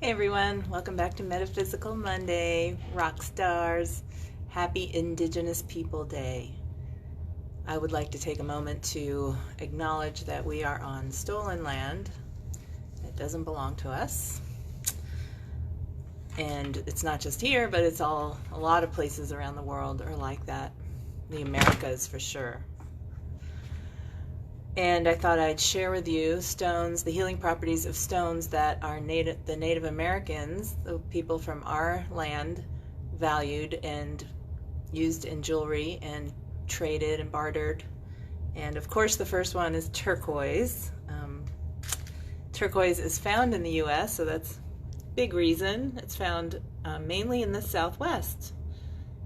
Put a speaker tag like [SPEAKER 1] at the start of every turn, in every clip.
[SPEAKER 1] Hey everyone, welcome back to Metaphysical Monday, rock stars. Happy Indigenous People Day. I would like to take a moment to acknowledge that we are on stolen land. It doesn't belong to us. And it's not just here, but it's a lot of places around the world are like that. The Americas for sure. And I thought I'd share with you stones, the healing properties of stones that are the Native Americans, the people from our land, valued and used in jewelry and traded and bartered. And of course the first one is turquoise. Turquoise is found in the US, so that's a big reason. It's found mainly in the Southwest,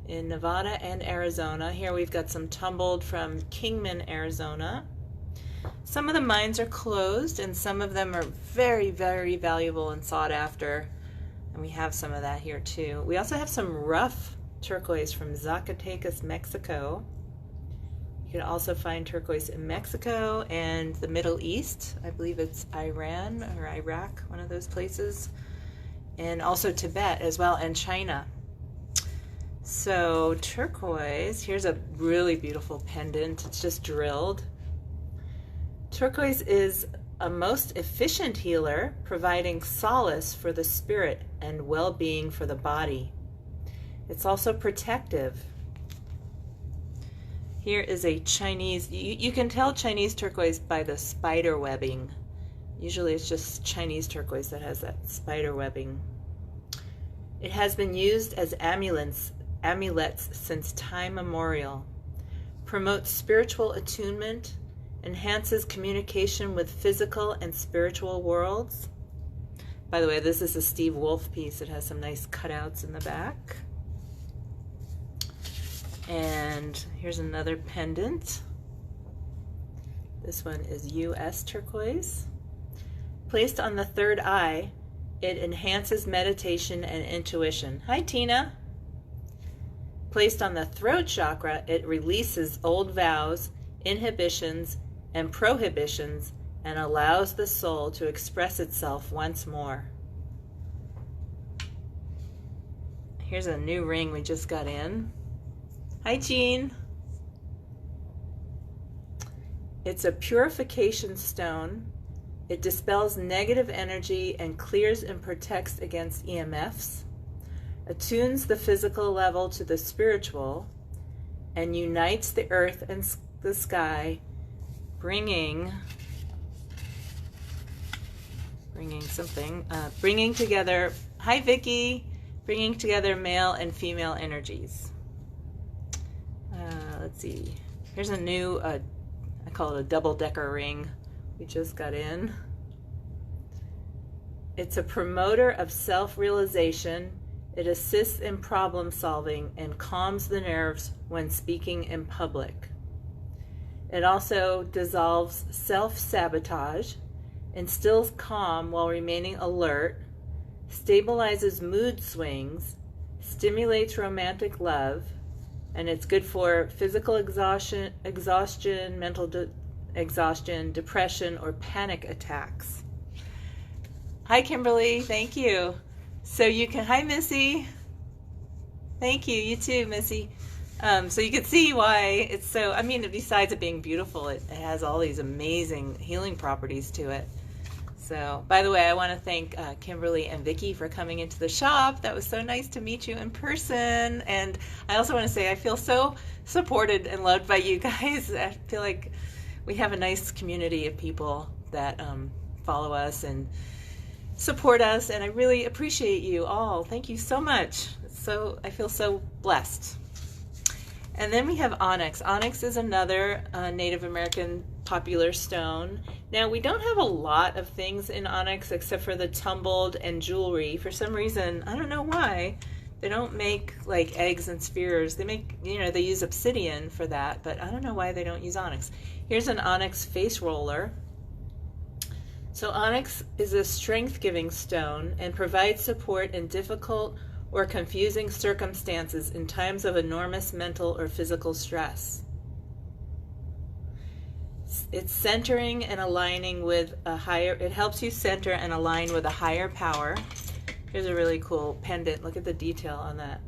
[SPEAKER 1] in Nevada and Arizona. Here we've got some tumbled from Kingman, Arizona. Some of the mines are closed and some of them are very, very valuable and sought after. And we have some of that here too. We also have some rough turquoise from Zacatecas, Mexico. You can also find turquoise in Mexico and the Middle East. I believe it's Iran or Iraq, one of those places. And also Tibet as well, and China. So turquoise, here's a really beautiful pendant. It's just drilled. Turquoise is a most efficient healer, providing solace for the spirit and well-being for the body. It's also protective. Here is a Chinese, you can tell Chinese turquoise by the spider webbing. Usually it's just Chinese turquoise that has that spider webbing. It has been used as amulets since time immemorial. Promotes spiritual attunement, enhances communication with physical and spiritual worlds. By the way, this is a Steve Wolf piece. It has some nice cutouts in the back. And here's another pendant. This one is US turquoise. Placed on the third eye, it enhances meditation and intuition. Hi, Tina. Placed on the throat chakra, it releases old vows, inhibitions, and prohibitions, and allows the soul to express itself once more. Here's a new ring we just got in. Hi, Jean. It's a purification stone. It dispels negative energy and clears and protects against EMFs, attunes the physical level to the spiritual, and unites the earth and the sky, bringing together, hi Vicky, bringing together male and female energies. Let's see, here's a new, I call it a double-decker ring we just got in. It's a promoter of self-realization. It assists in problem solving and calms the nerves when speaking in public. It also dissolves self-sabotage, instills calm while remaining alert, stabilizes mood swings, stimulates romantic love, and it's good for physical exhaustion, mental exhaustion, depression, or panic attacks. Hi, Kimberly. Thank you. So you can, hi, Missy. Thank you. You too, Missy. So you can see why it's so, I mean, besides it being beautiful, it has all these amazing healing properties to it. So, by the way, I want to thank Kimberly and Vicky for coming into the shop. That was so nice to meet you in person. And I also want to say I feel so supported and loved by you guys. I feel like we have a nice community of people that follow us and support us, and I really appreciate you all. Thank you so much. I feel so blessed. And then we have onyx. Onyx is another Native American popular stone. Now, we don't have a lot of things in onyx except for the tumbled and jewelry. For some reason, I don't know why, they don't make like eggs and spheres. They make, they use obsidian for that, but I don't know why they don't use onyx. Here's an onyx face roller. So onyx is a strength-giving stone and provides support in difficult or confusing circumstances in times of enormous mental or physical stress. It's centering and aligning with a higher, it helps you center and align with a higher power. Here's a really cool pendant. Look at the detail on that.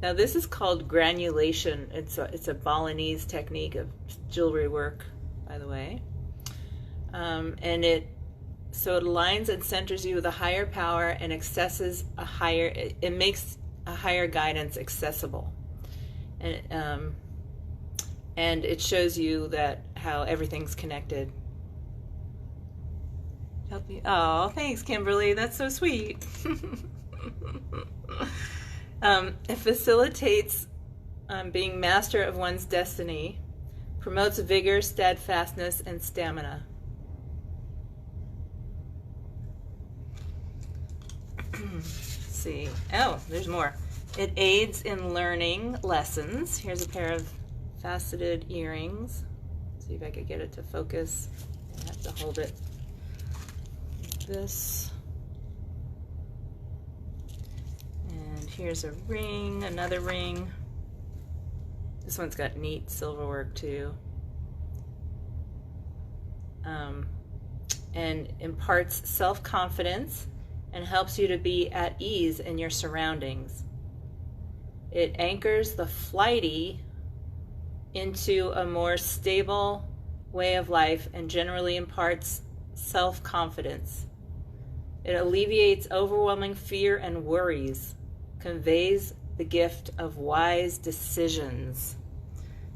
[SPEAKER 1] Now this is called granulation. It's a Balinese technique of jewelry work, by the way. And it aligns and centers you with a higher power and it makes a higher guidance accessible. And it shows you that how everything's connected. Help me. Oh, thanks, Kimberly. That's so sweet. It facilitates being master of one's destiny, promotes vigor, steadfastness, and stamina. Let's see. Oh, there's more. It aids in learning lessons. Here's a pair of faceted earrings. See if I could get it to focus. I have to hold it like this. And here's a ring, another ring. This one's got neat silver work too. And imparts self-confidence and helps you to be at ease in your surroundings. It anchors the flighty into a more stable way of life and generally imparts self-confidence. It alleviates overwhelming fear and worries, conveys the gift of wise decisions.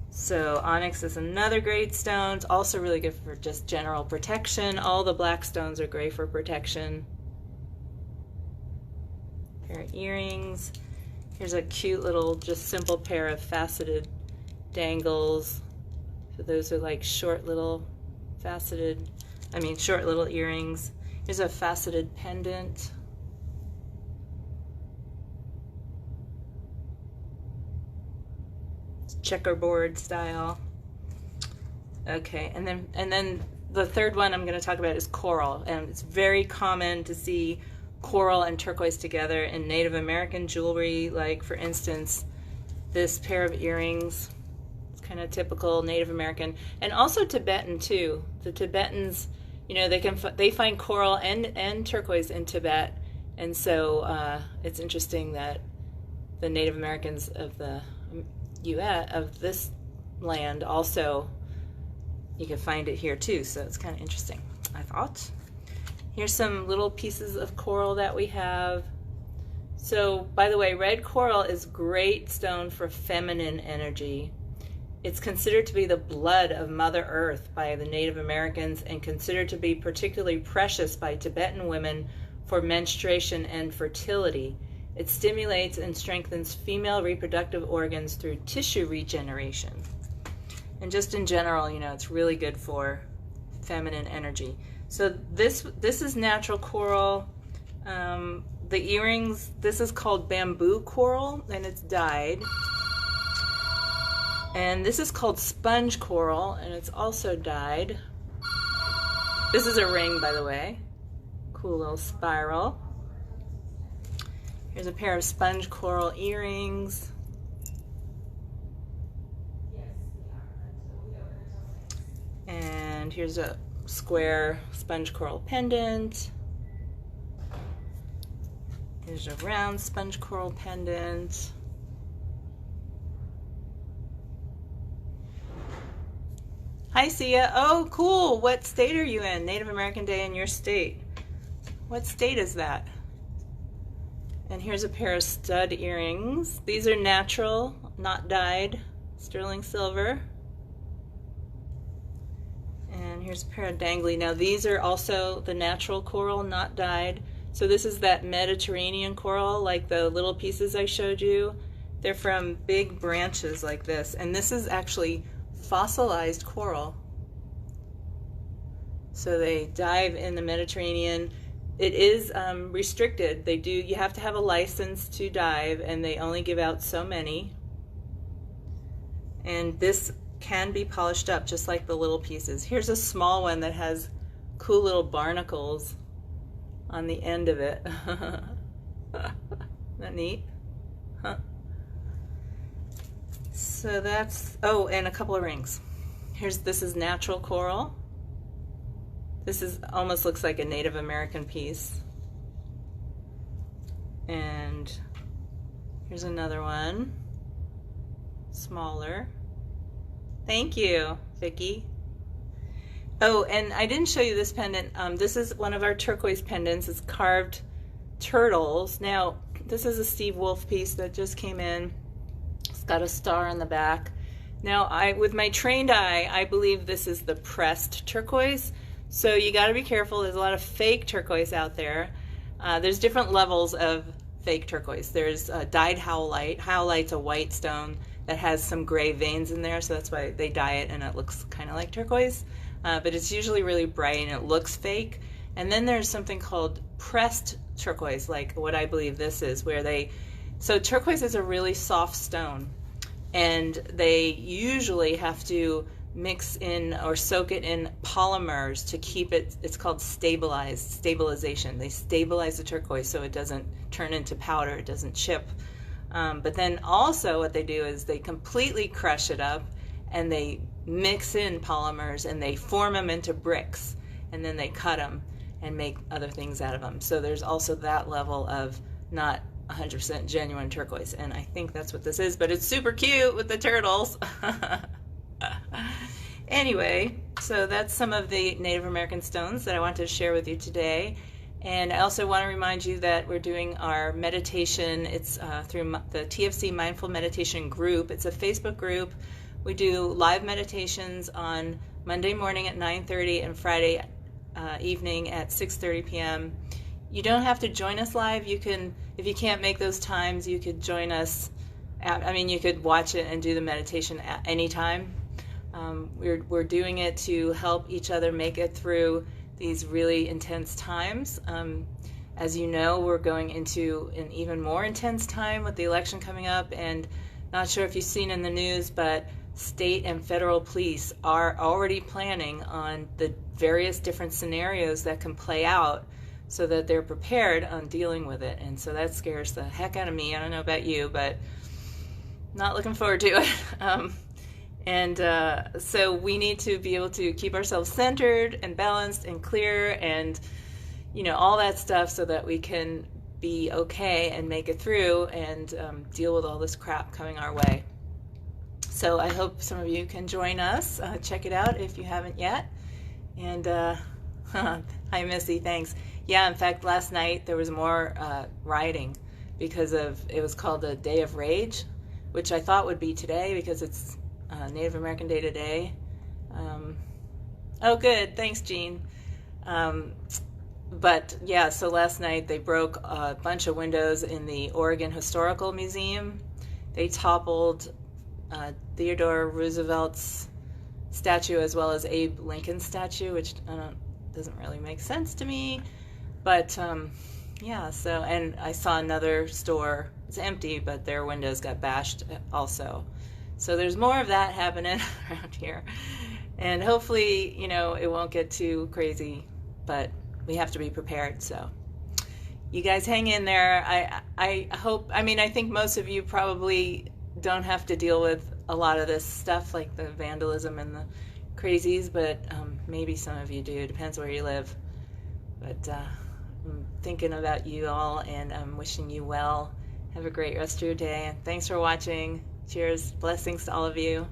[SPEAKER 1] So onyx is another great stone. It's also really good for just general protection. All the black stones are great for protection. Pair of earrings. Here's a cute little, just simple pair of faceted dangles. So those are like short little short little earrings. Here's a faceted pendant. It's checkerboard style. Okay, and then the third one I'm going to talk about is coral, and it's very common to see coral and turquoise together in Native American jewelry. Like for instance, this pair of earrings. It's kind of typical Native American, and also Tibetan too. The Tibetans, you know, they find coral and turquoise in Tibet, and so it's interesting that the Native Americans of the U.S. of this land also, you can find it here too. So it's kind of interesting, I thought. Here's some little pieces of coral that we have. So, by the way, red coral is great stone for feminine energy. It's considered to be the blood of Mother Earth by the Native Americans and considered to be particularly precious by Tibetan women for menstruation and fertility. It stimulates and strengthens female reproductive organs through tissue regeneration. And just in general, you know, it's really good for feminine energy. So this is natural coral. The earrings, this is called bamboo coral, and it's dyed. And this is called sponge coral, and it's also dyed. This is a ring, by the way. Cool little spiral. Here's a pair of sponge coral earrings. And here's a square sponge coral pendant. Here's a round sponge coral pendant. Hi, Sia. Oh, cool. What state are you in? Native American Day in your state. What state is that? And here's a pair of stud earrings. These are natural, not dyed, sterling silver. And here's a pair of dangly. Now these are also the natural coral, not dyed. So this is that Mediterranean coral, like the little pieces I showed you. They're from big branches like this. And this is actually fossilized coral. So they dive in the Mediterranean. It is restricted. You have to have a license to dive, and they only give out so many. And this can be polished up just like the little pieces. Here's a small one that has cool little barnacles on the end of it. Isn't that neat? Huh? So that's, oh, and a couple of rings. This is natural coral. This is almost looks like a Native American piece. And here's another one, smaller. Thank you, Vicki. Oh, and I didn't show you this pendant. This is one of our turquoise pendants. It's carved turtles. Now, this is a Steve Wolf piece that just came in. It's got a star on the back. Now, with my trained eye, I believe this is the pressed turquoise. So you got to be careful. There's a lot of fake turquoise out there. There's different levels of fake turquoise. There's dyed howlite. Howlite's a white stone that has some gray veins in there, so that's why they dye it and it looks kind of like turquoise. But it's usually really bright and it looks fake. And then there's something called pressed turquoise, like what I believe this is, so turquoise is a really soft stone, and they usually have to mix in or soak it in polymers to keep it, it's called stabilization. They stabilize the turquoise so it doesn't turn into powder, it doesn't chip. But then also what they do is they completely crush it up and they mix in polymers and they form them into bricks, and then they cut them and make other things out of them. So there's also that level of not 100% genuine turquoise, and I think that's what this is, but it's super cute with the turtles. Anyway, so that's some of the Native American stones that I wanted to share with you today. And I also want to remind you that we're doing our meditation. It's through the TFC Mindful Meditation group. It's a Facebook group. We do live meditations on Monday morning at 9:30 and Friday evening at 6:30 p.m. You don't have to join us live. You can, if you can't make those times, you could join us. You could watch it and do the meditation at any time. We're doing it to help each other make it through these really intense times. As you know, we're going into an even more intense time with the election coming up, and not sure if you've seen in the news, but state and federal police are already planning on the various different scenarios that can play out so that they're prepared on dealing with it. And so that scares the heck out of me. I don't know about you, but not looking forward to it. So we need to be able to keep ourselves centered and balanced and clear and, all that stuff so that we can be okay and make it through and deal with all this crap coming our way. So I hope some of you can join us. Check it out if you haven't yet. And hi, Missy, thanks. Yeah, in fact, last night there was more rioting because it was called the Day of Rage, which I thought would be today because it's Native American Day today. Oh, good. Thanks, Jean. But yeah, so last night they broke a bunch of windows in the Oregon Historical Museum. They toppled Theodore Roosevelt's statue as well as Abe Lincoln's statue, which doesn't really make sense to me. But yeah, so, and I saw another store, it's empty, but their windows got bashed also. So there's more of that happening around here. And hopefully, it won't get too crazy, but we have to be prepared. So you guys hang in there. I hope, I think most of you probably don't have to deal with a lot of this stuff like the vandalism and the crazies, but maybe some of you do. Depends where you live. But I'm thinking about you all, and I'm wishing you well. Have a great rest of your day, and thanks for watching. Cheers. Blessings to all of you.